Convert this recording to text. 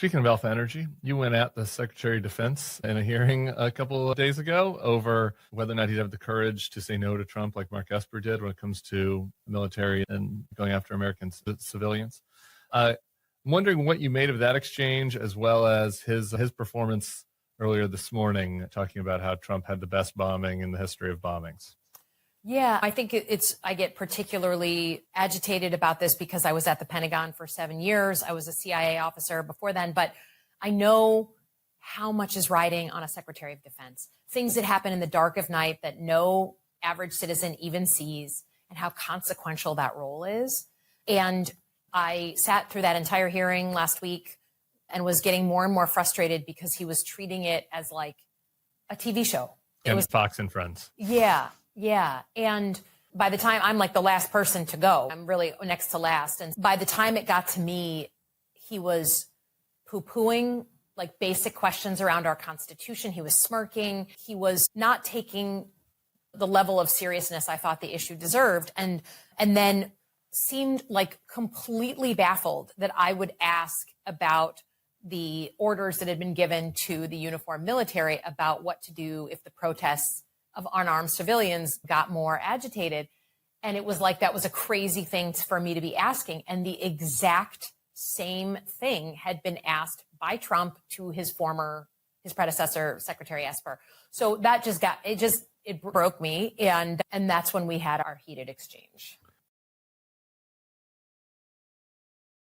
Speaking of Alpha Energy, you went at the Secretary of Defense in a hearing a couple of days ago over whether or not he'd have the courage to say no to Trump like Mark Esper did when it comes to military and going after American civilians. I'm wondering what you made of that exchange, as well as his performance earlier this morning, talking about how Trump had the best bombing in the history of bombings. Yeah, I think I get particularly agitated about this because I was at the Pentagon for 7 years. I was a CIA officer before then, but I know how much is riding on a Secretary of Defense. Things that happen in the dark of night that no average citizen even sees, and how consequential that role is. And I sat through that entire hearing last week and was getting more and more frustrated because he was treating it as like a TV show. It was Fox and Friends. Yeah. And by the time I'm like the last person to go, I'm really next to last. And by the time it got to me, he was poo-pooing like basic questions around our Constitution. He was smirking. He was not taking the level of seriousness I thought the issue deserved. And then seemed like completely baffled that I would ask about the orders that had been given to the uniformed military about what to do if the protests of unarmed civilians got more agitated. And it was like, that was a crazy thing for me to be asking. And the exact same thing had been asked by Trump to his predecessor, Secretary Esper. So that it broke me. And that's when we had our heated exchange.